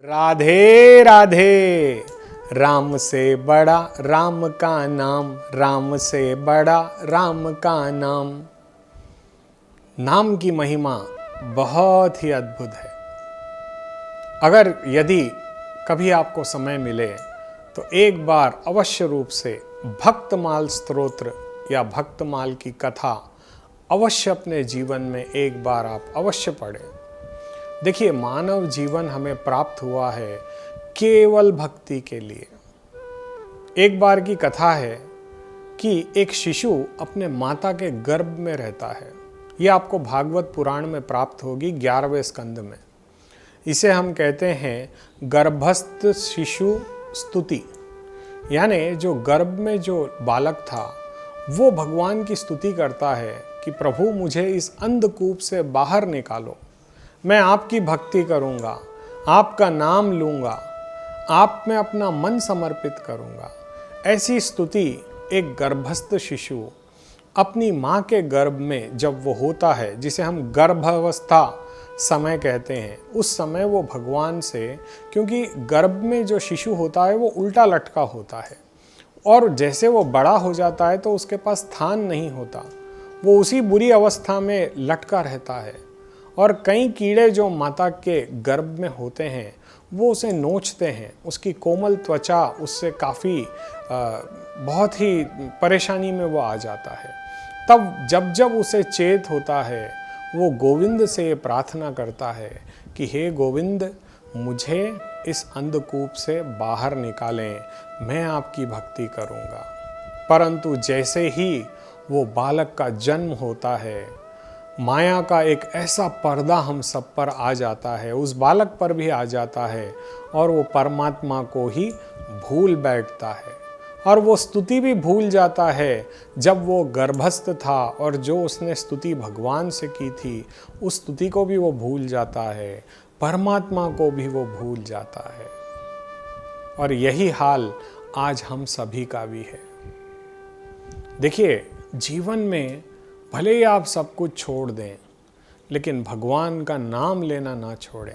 राधे राधे। राम से बड़ा राम का नाम, राम से बड़ा राम का नाम। नाम की महिमा बहुत ही अद्भुत है। अगर यदि कभी आपको समय मिले तो एक बार अवश्य रूप से भक्तमाल स्तोत्र या भक्तमाल की कथा अवश्य अपने जीवन में एक बार आप अवश्य पढ़ें। देखिए, मानव जीवन हमें प्राप्त हुआ है केवल भक्ति के लिए। एक बार की कथा है कि एक शिशु अपने माता के गर्भ में रहता है। यह आपको भागवत पुराण में प्राप्त होगी 11वें स्कंद में। इसे हम कहते हैं गर्भस्थ शिशु स्तुति, यानी जो गर्भ में जो बालक था वो भगवान की स्तुति करता है कि प्रभु मुझे इस अंधकूप से बाहर निकालो, मैं आपकी भक्ति करूंगा, आपका नाम लूंगा, आप में अपना मन समर्पित करूंगा। ऐसी स्तुति एक गर्भस्थ शिशु अपनी माँ के गर्भ में जब वो होता है, जिसे हम गर्भावस्था समय कहते हैं, उस समय वो भगवान से, क्योंकि गर्भ में जो शिशु होता है वो उल्टा लटका होता है और जैसे वो बड़ा हो जाता है तो उसके पास स्थान नहीं होता, वो उसी बुरी अवस्था में लटका रहता है। और कई कीड़े जो माता के गर्भ में होते हैं वो उसे नोचते हैं, उसकी कोमल त्वचा उससे काफ़ी बहुत ही परेशानी में वो आ जाता है। तब जब जब उसे चेत होता है वो गोविंद से प्रार्थना करता है कि हे गोविंद, मुझे इस अंधकूप से बाहर निकालें, मैं आपकी भक्ति करूँगा। परंतु जैसे ही वो बालक का जन्म होता है, माया का एक ऐसा पर्दा हम सब पर आ जाता है, उस बालक पर भी आ जाता है और वो परमात्मा को ही भूल बैठता है और वो स्तुति भी भूल जाता है। जब वो गर्भस्थ था और जो उसने स्तुति भगवान से की थी उस स्तुति को भी वो भूल जाता है, परमात्मा को भी वो भूल जाता है। और यही हाल आज हम सभी का भी है। देखिए, जीवन में भले ही आप सब कुछ छोड़ दें लेकिन भगवान का नाम लेना ना छोड़ें।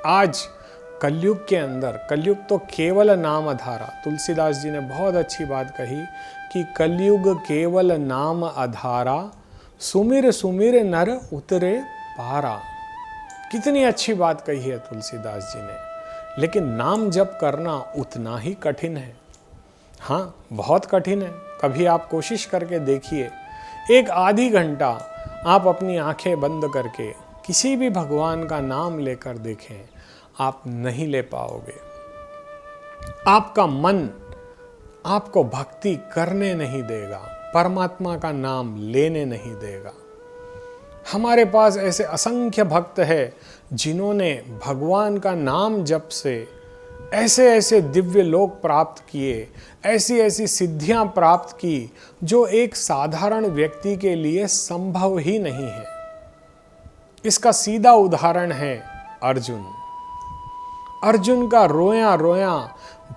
आज कलयुग के अंदर, कलयुग तो केवल नाम आधारा, तुलसीदास जी ने बहुत अच्छी बात कही कि कलयुग केवल नाम आधारा, सुमिर सुमिर नर उतरे पारा। कितनी अच्छी बात कही है तुलसीदास जी ने। लेकिन नाम जप करना उतना ही कठिन है। हाँ, बहुत कठिन है। कभी आप कोशिश करके देखिए, एक आधी घंटा आप अपनी आंखें बंद करके किसी भी भगवान का नाम लेकर देखें, आप नहीं ले पाओगे। आपका मन आपको भक्ति करने नहीं देगा, परमात्मा का नाम लेने नहीं देगा। हमारे पास ऐसे असंख्य भक्त हैं जिन्होंने भगवान का नाम जप से ऐसे ऐसे दिव्य लोक प्राप्त किए, ऐसी ऐसी सिद्धियां प्राप्त की जो एक साधारण व्यक्ति के लिए संभव ही नहीं है। इसका सीधा उदाहरण है अर्जुन। अर्जुन का रोया रोया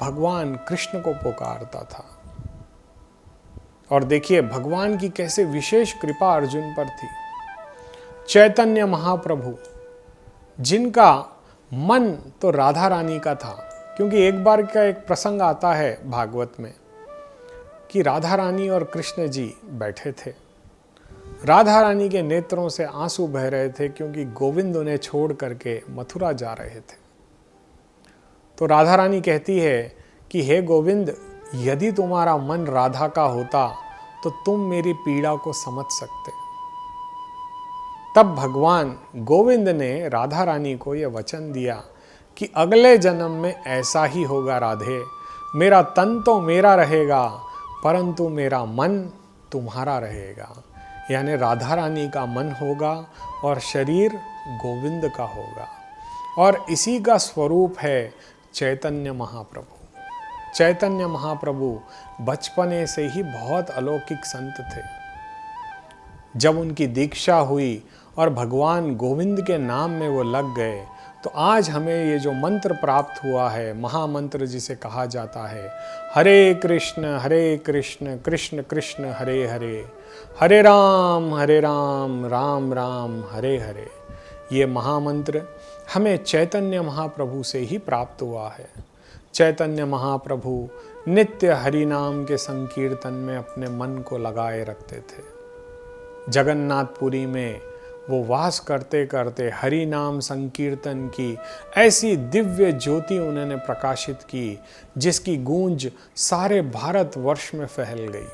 भगवान कृष्ण को पुकारता था। और देखिए भगवान की कैसे विशेष कृपा अर्जुन पर थी। चैतन्य महाप्रभु, जिनका मन तो राधा रानी का था, क्योंकि एक बार का एक प्रसंग आता है भागवत में कि राधा रानी और कृष्ण जी बैठे थे। राधा रानी के नेत्रों से आंसू बह रहे थे क्योंकि गोविंद उन्हें छोड़ करके मथुरा जा रहे थे। तो राधा रानी कहती है कि हे गोविंद, यदि तुम्हारा मन राधा का होता तो तुम मेरी पीड़ा को समझ सकते। तब भगवान गोविंद ने राधा रानी को यह वचन दिया कि अगले जन्म में ऐसा ही होगा राधे, मेरा तन तो मेरा रहेगा परंतु मेरा मन तुम्हारा रहेगा। यानी राधा रानी का मन होगा और शरीर गोविंद का होगा। और इसी का स्वरूप है चैतन्य महाप्रभु। चैतन्य महाप्रभु बचपने से ही बहुत अलौकिक संत थे। जब उनकी दीक्षा हुई और भगवान गोविंद के नाम में वो लग गए तो आज हमें ये जो मंत्र प्राप्त हुआ है, महामंत्र जिसे कहा जाता है, हरे कृष्ण कृष्ण कृष्ण हरे हरे, हरे राम राम राम हरे हरे, ये महामंत्र हमें चैतन्य महाप्रभु से ही प्राप्त हुआ है। चैतन्य महाप्रभु नित्य हरि नाम के संकीर्तन में अपने मन को लगाए रखते थे। जगन्नाथपुरी में वो वास करते करते हरि नाम संकीर्तन की ऐसी दिव्य ज्योति उन्होंने प्रकाशित की जिसकी गूंज सारे भारतवर्ष में फैल गई।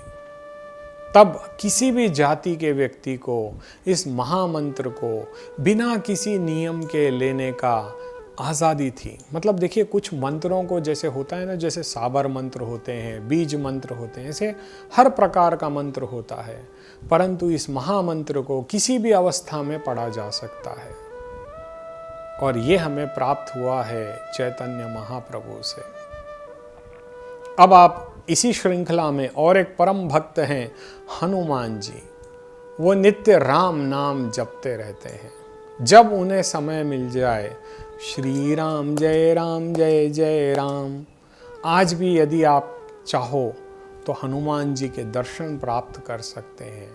तब किसी भी जाति के व्यक्ति को इस महामंत्र को बिना किसी नियम के लेने का आज़ादी थी। मतलब देखिए, कुछ मंत्रों को जैसे होता है ना, जैसे साबर मंत्र होते हैं, बीज मंत्र होते हैं, ऐसे हर प्रकार का मंत्र होता है, परंतु इस महामंत्र को किसी भी अवस्था में पढ़ा जा सकता है। और ये हमें प्राप्त हुआ है चैतन्य महाप्रभु से। अब आप इसी श्रृंखला में और एक परम भक्त हैं हनुमान जी। वो नित्य राम नाम जपते रहते हैं। जब उन्हें समय मिल जाए, श्री राम जय जय राम। आज भी यदि आप चाहो तो हनुमान जी के दर्शन प्राप्त कर सकते हैं।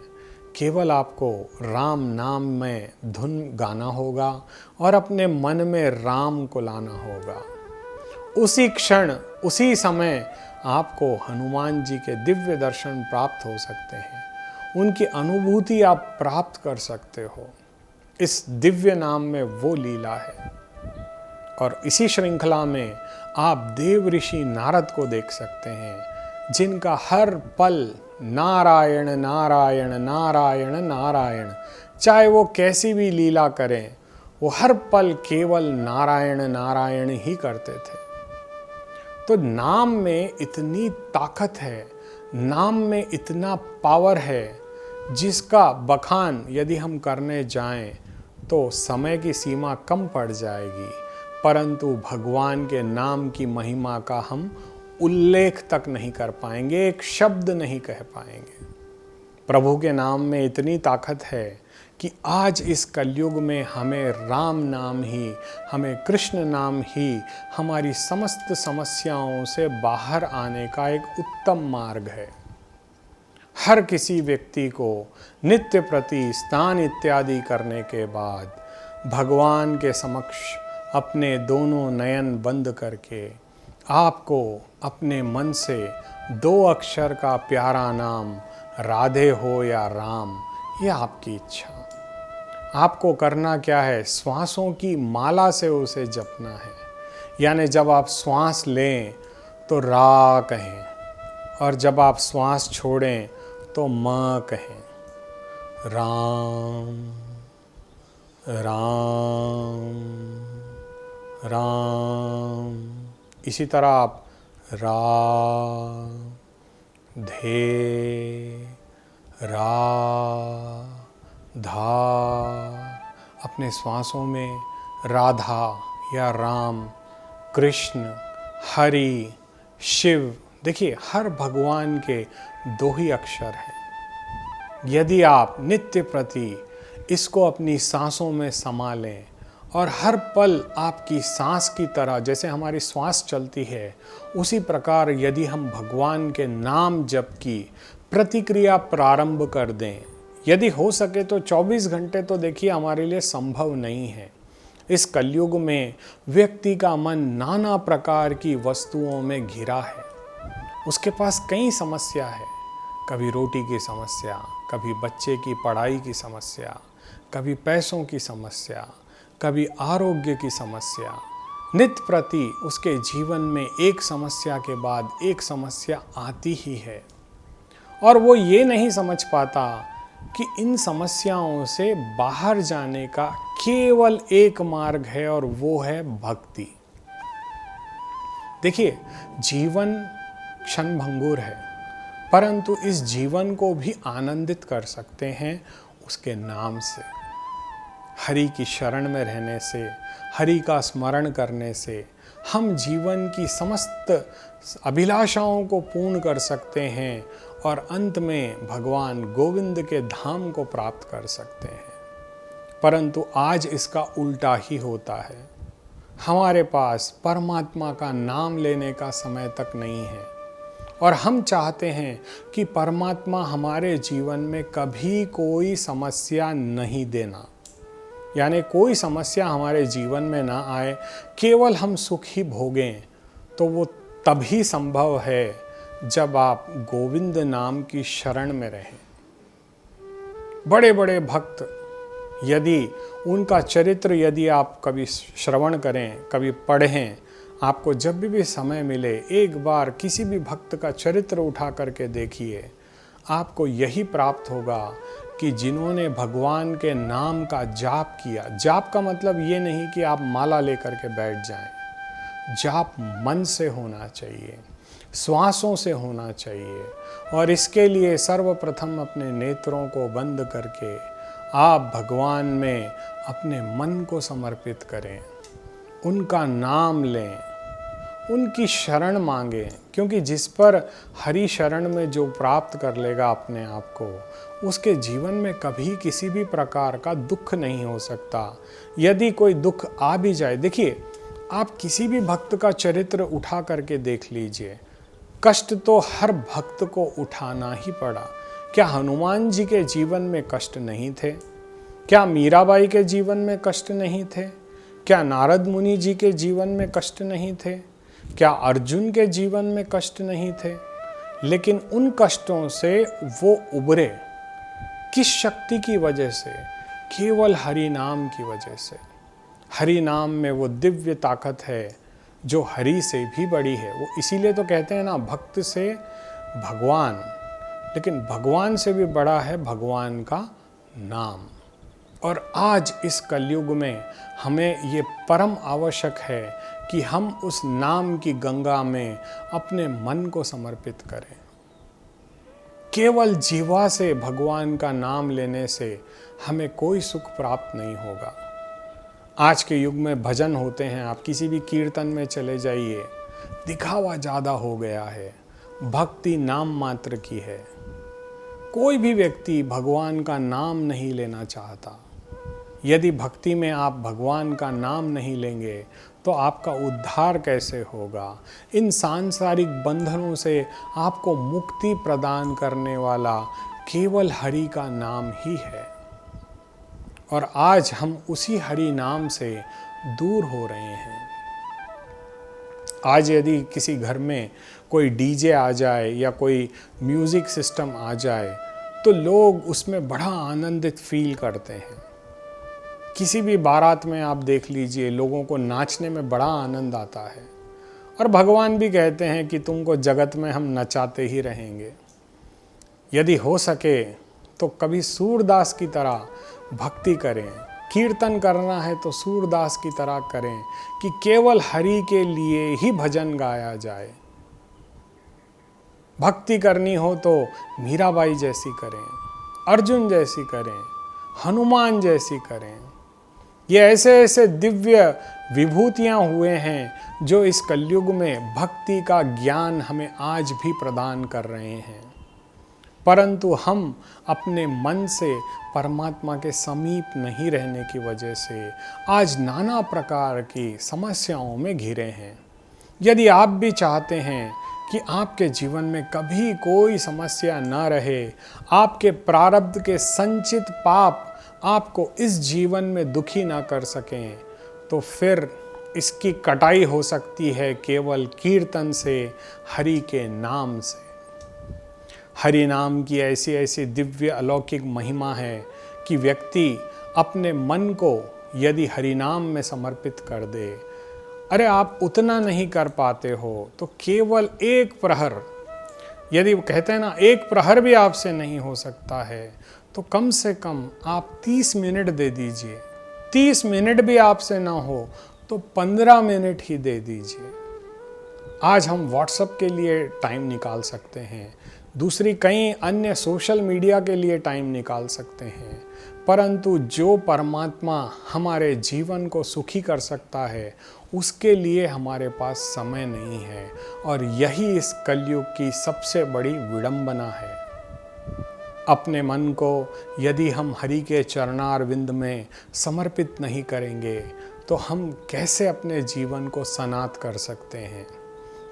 केवल आपको राम नाम में धुन गाना होगा और अपने मन में राम को लाना होगा। उसी क्षण, उसी समय आपको हनुमान जी के दिव्य दर्शन प्राप्त हो सकते हैं। उनकी अनुभूति आप प्राप्त कर सकते हो। इस दिव्य नाम में वो लीला है। और इसी श्रृंखला में आप देव ऋषि नारद को देख सकते हैं, जिनका हर पल नारायण नारायण नारायण नारायण, चाहे वो कैसी भी लीला करें, वो हर पल केवल नारायण नारायण ही करते थे। तो नाम में इतनी ताकत है, नाम में इतना पावर है, जिसका बखान यदि हम करने जाएं तो समय की सीमा कम पड़ जाएगी, परंतु भगवान के नाम की महिमा का हम उल्लेख तक नहीं कर पाएंगे, एक शब्द नहीं कह पाएंगे। प्रभु के नाम में इतनी ताकत है कि आज इस कलयुग में हमें राम नाम ही, हमें कृष्ण नाम ही हमारी समस्त समस्याओं से बाहर आने का एक उत्तम मार्ग है। हर किसी व्यक्ति को नित्य प्रति स्नान इत्यादि करने के बाद भगवान के समक्ष अपने दोनों नयन बंद करके आपको अपने मन से 2 अक्षर का प्यारा नाम राधे हो या राम, ये आपकी इच्छा। आपको करना क्या है, श्वासों की माला से उसे जपना है। यानी जब आप श्वास लें तो रा कहें, और जब आप श्वास छोड़ें तो म कहें। राम राम राम। इसी तरह आप रा धे रा धा, अपने श्वासों में राधा या राम, कृष्ण, हरि, शिव, देखिए हर भगवान के 2 ही अक्षर हैं। यदि आप नित्य प्रति इसको अपनी सांसों में समा लें और हर पल आपकी सांस की तरह जैसे हमारी श्वास चलती है, उसी प्रकार यदि हम भगवान के नाम जप की प्रतिक्रिया प्रारंभ कर दें, यदि हो सके तो 24 घंटे तो देखिए हमारे लिए संभव नहीं है। इस कलयुग में व्यक्ति का मन नाना प्रकार की वस्तुओं में घिरा है। उसके पास कई समस्या है, कभी रोटी की समस्या, कभी बच्चे की पढ़ाई की समस्या, कभी पैसों की समस्या, कभी आरोग्य की समस्या। नित्य प्रति उसके जीवन में एक समस्या के बाद एक समस्या आती ही है, और वो ये नहीं समझ पाता कि इन समस्याओं से बाहर जाने का केवल एक मार्ग है, और वो है भक्ति। देखिए, जीवन क्षणभंगुर है, परंतु इस जीवन को भी आनंदित कर सकते हैं उसके नाम से। हरि की शरण में रहने से, हरि का स्मरण करने से हम जीवन की समस्त अभिलाषाओं को पूर्ण कर सकते हैं और अंत में भगवान गोविंद के धाम को प्राप्त कर सकते हैं। परंतु आज इसका उल्टा ही होता है। हमारे पास परमात्मा का नाम लेने का समय तक नहीं है, और हम चाहते हैं कि परमात्मा हमारे जीवन में कभी कोई समस्या नहीं देना। यानी कोई समस्या हमारे जीवन में ना आए, केवल हम सुख ही भोगें, तो वो तभी संभव है जब आप गोविंद नाम की शरण में रहें। बड़े बड़े भक्त, यदि उनका चरित्र यदि आप कभी श्रवण करें, कभी पढ़ें, आपको जब भी समय मिले एक बार किसी भी भक्त का चरित्र उठा करके देखिए, आपको यही प्राप्त होगा कि जिन्होंने भगवान के नाम का जाप किया। जाप का मतलब ये नहीं कि आप माला लेकर के बैठ जाएं। जाप मन से होना चाहिए, श्वासों से होना चाहिए, और इसके लिए सर्वप्रथम अपने नेत्रों को बंद करके आप भगवान में अपने मन को समर्पित करें, उनका नाम लें, उनकी शरण मांगें, क्योंकि जिस पर हरि शरण में जो प्राप्त कर लेगा अपने आप को, उसके जीवन में कभी किसी भी प्रकार का दुख नहीं हो सकता। यदि कोई दुख आ भी जाए, देखिए आप किसी भी भक्त का चरित्र उठा करके देख लीजिए, कष्ट तो हर भक्त को उठाना ही पड़ा। क्या हनुमान जी के जीवन में कष्ट नहीं थे? क्या मीराबाई के जीवन में कष्ट नहीं थे? क्या नारद मुनि जी के जीवन में कष्ट नहीं थे? क्या अर्जुन के जीवन में कष्ट नहीं थे? लेकिन उन कष्टों से वो उबरे किस शक्ति की वजह से? केवल हरि नाम की वजह से। हरि नाम में वो दिव्य ताकत है जो हरि से भी बड़ी है। वो इसीलिए तो कहते हैं ना, भक्त से भगवान, लेकिन भगवान से भी बड़ा है भगवान का नाम। और आज इस कलयुग में हमें ये परम आवश्यक है कि हम उस नाम की गंगा में अपने मन को समर्पित करें। केवल जीवा से भगवान का नाम लेने से हमें कोई सुख प्राप्त नहीं होगा। आज के युग में भजन होते हैं, आप किसी भी कीर्तन में चले जाइए, दिखावा ज़्यादा हो गया है, भक्ति नाम मात्र की है। कोई भी व्यक्ति भगवान का नाम नहीं लेना चाहता। यदि भक्ति में आप भगवान का नाम नहीं लेंगे तो आपका उद्धार कैसे होगा? इन सांसारिक बंधनों से आपको मुक्ति प्रदान करने वाला केवल हरि का नाम ही है। और आज हम उसी हरि नाम से दूर हो रहे हैं। आज यदि किसी घर में कोई डीजे आ जाए या कोई म्यूज़िक सिस्टम आ जाए तो लोग उसमें बड़ा आनंदित फील करते हैं। किसी भी बारात में आप देख लीजिए, लोगों को नाचने में बड़ा आनंद आता है। और भगवान भी कहते हैं कि तुमको जगत में हम नचाते ही रहेंगे। यदि हो सके तो कभी सूरदास की तरह भक्ति करें, कीर्तन करना है तो सूरदास की तरह करें कि केवल हरि के लिए ही भजन गाया जाए। भक्ति करनी हो तो मीराबाई जैसी करें, अर्जुन जैसी करें, हनुमान जैसी करें। ये ऐसे ऐसे दिव्य विभूतियाँ हुए हैं जो इस कलयुग में भक्ति का ज्ञान हमें आज भी प्रदान कर रहे हैं। परंतु हम अपने मन से परमात्मा के समीप नहीं रहने की वजह से आज नाना प्रकार की समस्याओं में घिरे हैं। यदि आप भी चाहते हैं कि आपके जीवन में कभी कोई समस्या न रहे, आपके प्रारब्ध के संचित पाप आपको इस जीवन में दुखी ना कर सकें, तो फिर इसकी कटाई हो सकती है केवल कीर्तन से, हरि के नाम से। हरि नाम की ऐसी ऐसी दिव्य अलौकिक महिमा है कि व्यक्ति अपने मन को यदि हरि नाम में समर्पित कर दे, अरे आप उतना नहीं कर पाते हो तो केवल एक प्रहर, यदि वो कहते हैं ना एक प्रहर भी आपसे नहीं हो सकता है, तो कम से कम आप 30 मिनट दे दीजिए। 30 मिनट भी आपसे ना हो तो 15 मिनट ही दे दीजिए। आज हम व्हाट्सएप के लिए टाइम निकाल सकते हैं, दूसरी कई अन्य सोशल मीडिया के लिए टाइम निकाल सकते हैं, परंतु जो परमात्मा हमारे जीवन को सुखी कर सकता है उसके लिए हमारे पास समय नहीं है। और यही इस कलयुग की सबसे बड़ी विडंबना है। अपने मन को यदि हम हरि के चरणारविंद में समर्पित नहीं करेंगे तो हम कैसे अपने जीवन को सनात कर सकते हैं?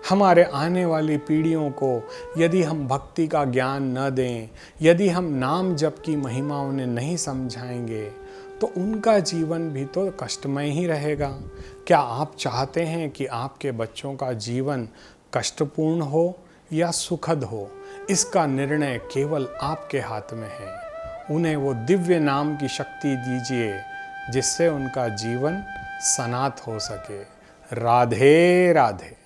हमारे आने वाली पीढ़ियों को यदि हम भक्ति का ज्ञान न दें, यदि हम नाम जप की महिमा उन्हें नहीं समझाएंगे, तो उनका जीवन भी तो कष्टमय ही रहेगा। क्या आप चाहते हैं कि आपके बच्चों का जीवन कष्टपूर्ण हो या सुखद हो? इसका निर्णय केवल आपके हाथ में है। उन्हें वो दिव्य नाम की शक्ति दीजिए जिससे उनका जीवन सनात हो सके। राधे राधे।